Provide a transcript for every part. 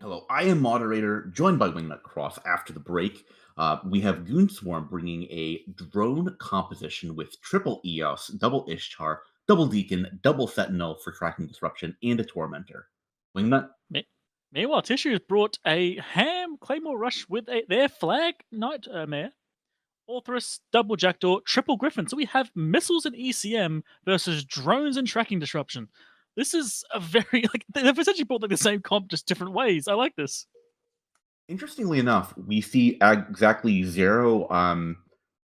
Hello, I am moderator, joined by Wingnut Cross after the break. We have Goonswarm bringing a drone composition with triple EOS, double Ishtar, double Deacon, double Sentinel for tracking disruption, and a Tormentor. Wingnut? Me- Meanwhile, Tissue has brought a ham Claymore Rush with their flag nightmare, Orthrus, double Jackdaw, triple Griffin. So we have missiles and ECM versus drones and tracking disruption. This is a very like they've essentially brought like the same comp, just different ways. I like this. Interestingly enough, we see exactly zero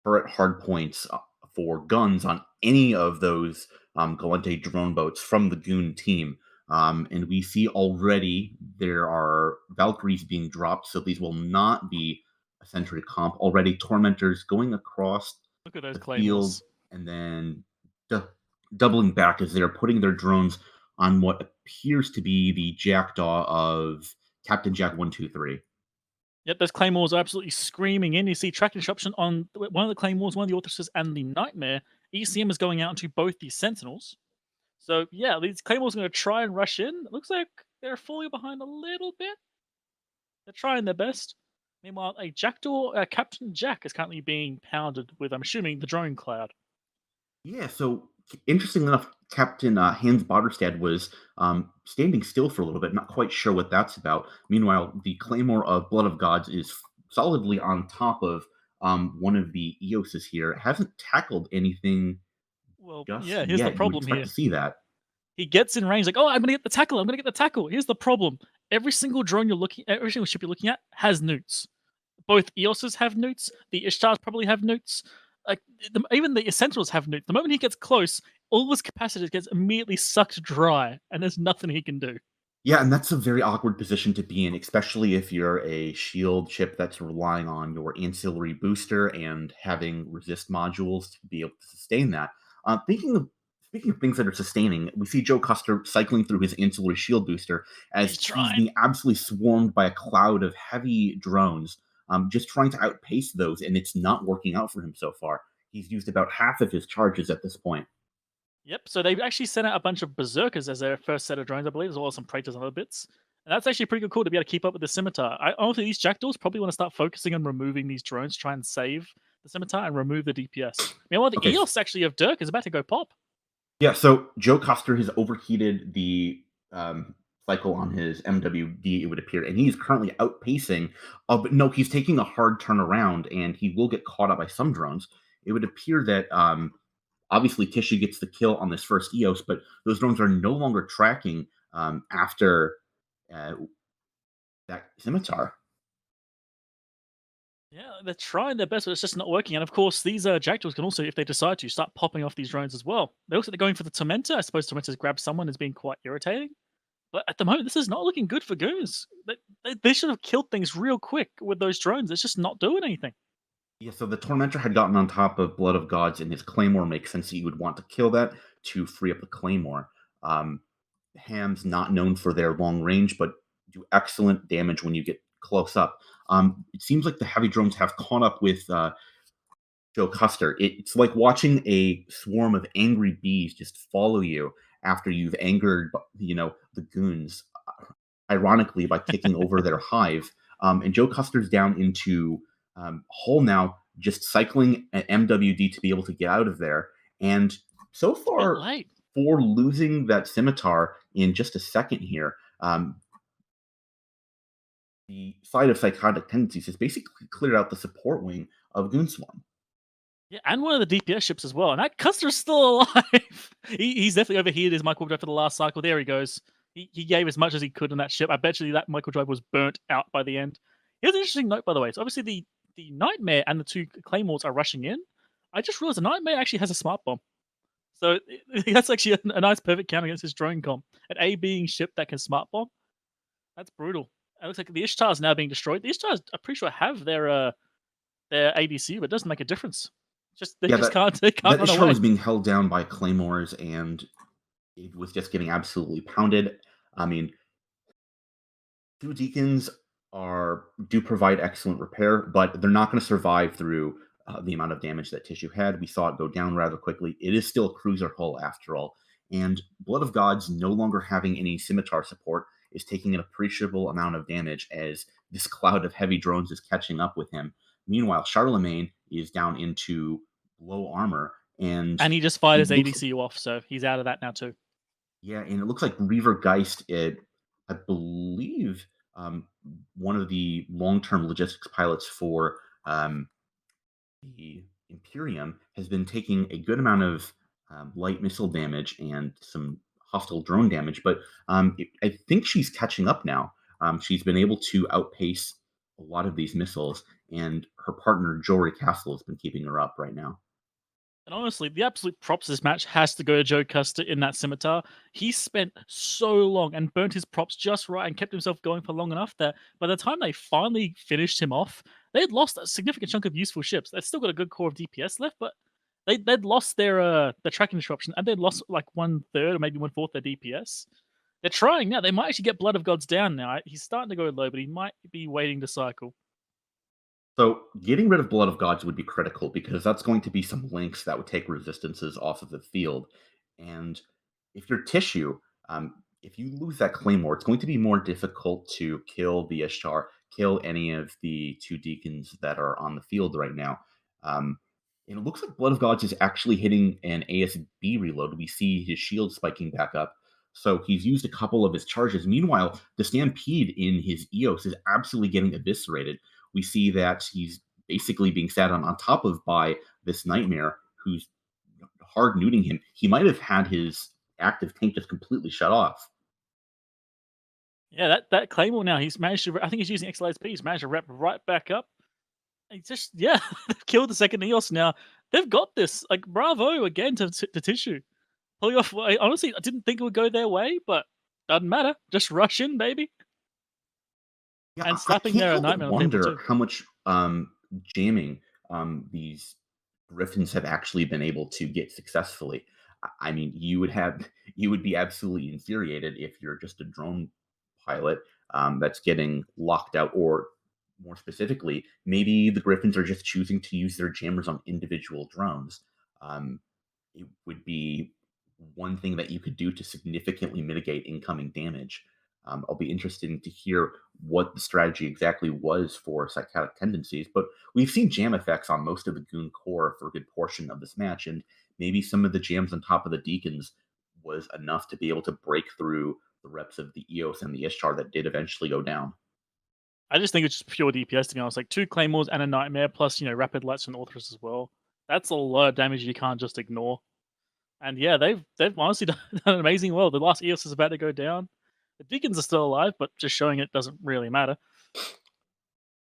turret hard points for guns on any of those Galente drone boats from the Goon team. And we see already there are Valkyries being dropped, so these will not be a Sentry comp. Already, Tormentors going across Look at those the field Claymores. and then du- doubling back as they're putting their drones on what appears to be the Jackdaw of Captain Jack 123. Yep, those Claymores are absolutely screaming in. You see tracking disruption on one of the Claymores, one of the Orthruses, and the Nightmare. ECM is going out into both the Sentinels. So yeah, these Claymores are going to try and rush in. It looks like they're falling behind a little bit. They're trying their best. Meanwhile, a Jackdaw, Captain Jack, is currently being pounded with, I'm assuming, the drone cloud. Yeah, so interestingly enough, Captain Hans Botterstad was standing still for a little bit, not quite sure what that's about. Meanwhile, the Claymore of Blood of Gods is solidly on top of one of the Eoses here. Hasn't tackled anything Well, just yeah, here's the yet. You would problem expect here. to see that. He gets in range, like, oh, I'm gonna get the tackle. I'm gonna get the tackle. Here's the problem: every single drone you're looking, every single ship you're looking at has newts. Both EOSs have newts. The Ishtars probably have newts. Like even the Essentials have newts. The moment he gets close, all his capacity gets immediately sucked dry, and there's nothing he can do. Yeah, and that's a very awkward position to be in, especially if you're a shield ship that's relying on your ancillary booster and having resist modules to be able to sustain that. Speaking of things that are sustaining, we see Joe Custer cycling through his ancillary shield booster He's as he's trying. being absolutely swarmed by a cloud of heavy drones, just trying to outpace those, and it's not working out for him so far. He's used about half of his charges at this point. Yep. So they've actually sent out a bunch of berserkers as their first set of drones, I believe, as well as some praetors and other bits. And that's actually pretty cool to be able to keep up with the scimitar. I honestly, these jackdaws probably want to start focusing on removing these drones, try and save the scimitar and remove the DPS. Meanwhile, the Okay, EOS actually of Dirk is about to go pop. yeah, so Joe Custer has overheated the cycle on his MWD, it would appear, and he's currently outpacing. But no, he's taking a hard turn around, and he will get caught up by some drones. It would appear that obviously Tissue gets the kill on this first EOS, but those drones are no longer tracking after uh, that scimitar. Yeah, they're trying their best, but it's just not working. And of course, these jackdaws can also, if they decide to, start popping off these drones as well. They also they're going for the Tormentor. I suppose Tormentor's grabbed someone has been quite irritating. But at the moment, this is not looking good for Goons. They should have killed things real quick with those drones. It's just not doing anything. Yeah, so the Tormentor had gotten on top of Blood of Gods, and his Claymore makes sense that you would want to kill that to free up the Claymore. Um, Hams not known for their long range, but do excellent damage when you get close up. It seems like the heavy drones have caught up with Joe Custer. It's like watching a swarm of angry bees just follow you after you've angered, the goons. Ironically, by taking over their hive. And Joe Custer's down into hole now, just cycling an MWD to be able to get out of there. And so It's a bit far, late. for losing that scimitar in just a second here, the side of psychotic tendencies has basically cleared out the support wing of Goonswarm. Yeah, and one of the DPS ships as well. And that Custer's still alive. He's definitely overheated his micro drive for the last cycle. There he goes. He gave as much as he could in that ship. I bet you that micro drive was burnt out by the end. Here's an interesting note, by the way. So obviously the Nightmare and the two Claymores are rushing in. I just realized the Nightmare actually has a smart bomb. So that's actually a nice perfect count against his drone comp. An A being ship that can smart bomb. That's brutal. It looks like the Ishtar's now being destroyed. The Ishtars, I'm pretty sure, have their ADC, but it doesn't make a difference. Just they Yeah, just that can't they can't that run Ishtar away. was being held down by claymores, and it was just getting absolutely pounded. I mean, two deacons do provide excellent repair, but they're not going to survive through the amount of damage that Tissue had. We saw it go down rather quickly. It is still a cruiser hull after all, and Blood of Gods no longer having any scimitar support. is taking an appreciable amount of damage as this cloud of heavy drones is catching up with him. Meanwhile, Charlemagne is down into low armor, and And he just fired it his looks ADC off, so he's out of that now too. yeah, and it looks like Reaver Geist, I believe, one of the long-term logistics pilots for the Imperium, has been taking a good amount of light missile damage and some hostile drone damage, but I think she's catching up now. She's been able to outpace a lot of these missiles, and her partner Jory Castle has been keeping her up right now. And honestly, the absolute props of this match has to go to Joe Custer in that scimitar. He spent so long and burnt his props just right and kept himself going for long enough that by the time they finally finished him off, they'd lost a significant chunk of useful ships. They'd still got a good core of DPS left, but they'd lost their tracking disruption and they'd lost like 1/3 or maybe 1/4 their DPS. They're trying now. They might actually get Blood of Gods down now. He's starting to go low, but he might be waiting to cycle. So getting rid of Blood of Gods would be critical because that's going to be some links that would take resistances off of the field. And if you're tissue, if you lose that claymore, it's going to be more difficult to kill the Ishtar, kill any of the two deacons that are on the field right now. Um, and it looks like Blood of Gods is actually hitting an ASB reload. We see his shield spiking back up. So he's used a couple of his charges. Meanwhile, the Stampede in his EOS is absolutely getting eviscerated. We see that he's basically being sat on top of by this Nightmare who's hard nuding him. He might have had his active tank just completely shut off. Yeah, that Claymore now, he's managed to. I think he's using XLSP. He's managed to wrap right back up. He just, yeah, they've killed the second EOS now. They've got this. Like, bravo again to Tissue. Pulling off. Honestly, I didn't think it would go their way, but doesn't matter. Just rush in, baby. Yeah, And I slapping can't their help but Nightmare on the table wonder too. how much jamming these Griffins have actually been able to get successfully. I mean, you would be absolutely infuriated if you're just a drone pilot that's getting locked out, or more specifically, maybe the Griffins are just choosing to use their jammers on individual drones. Um, it would be one thing that you could do to significantly mitigate incoming damage. I'll be interested to hear what the strategy exactly was for Psychotic Tendencies, but we've seen jam effects on most of the Goon core for a good portion of this match, and maybe some of the jams on top of the Deacons was enough to be able to break through the reps of the EOS and the Ishtar that did eventually go down. I just think it's just pure DPS to be honest. Like two Claymores and a Nightmare, plus rapid lights from Orthrus as well. That's a lot of damage you can't just ignore. And yeah, they've honestly done amazing well. The last EOS is about to go down. The Deacons are still alive, but just showing it doesn't really matter.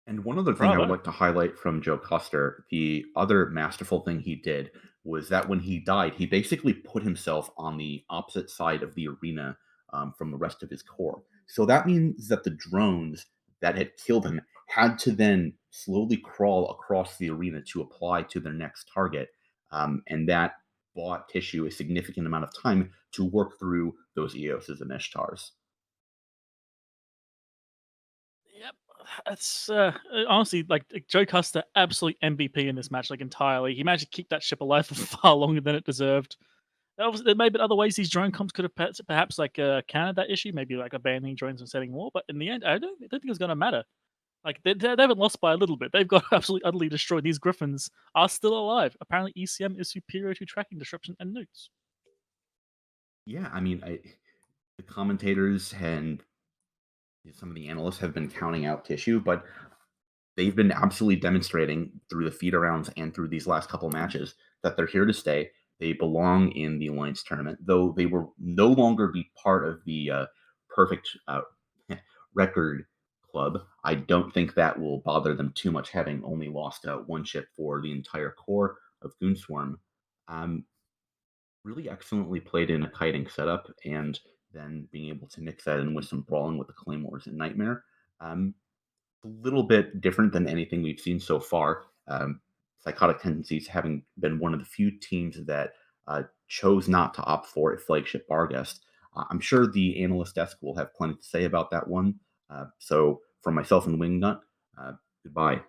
And one other thing I would Bravo. like to highlight from Joe Custer, the other masterful thing he did was that when he died, he basically put himself on the opposite side of the arena from the rest of his core. So that means that the drones that had killed him had to then slowly crawl across the arena to apply to their next target. And that bought Tissue a significant amount of time to work through those EOSs and Ishtars. Yep. It's honestly like Joe Custer, absolute MVP in this match, like entirely. He managed to keep that ship alive for far longer than it deserved. Obviously, there may be other ways these drone comps could have perhaps like countered that issue, maybe like abandoning drones and setting more. But in the end, I don't think it's going to matter. Like they haven't lost by a little bit. They've got absolutely utterly destroyed. These Griffins are still alive. Apparently, ECM is superior to tracking disruption and nukes. Yeah, I mean, the commentators and some of the analysts have been counting out Tissue, but they've been absolutely demonstrating through the feeder rounds and through these last couple matches that they're here to stay. They belong in the Alliance tournament, though they will no longer be part of the perfect record club. I don't think that will bother them too much, having only lost one ship for the entire core of Goonswarm. Um, really excellently played in a kiting setup, and then being able to mix that in with some brawling with the Claymores and Nightmare. A little bit different than anything we've seen so far. Psychotic Tendencies having been one of the few teams that chose not to opt for a flagship Barguest. I'm sure the analyst desk will have plenty to say about that one. So, from myself and Wingnut, goodbye.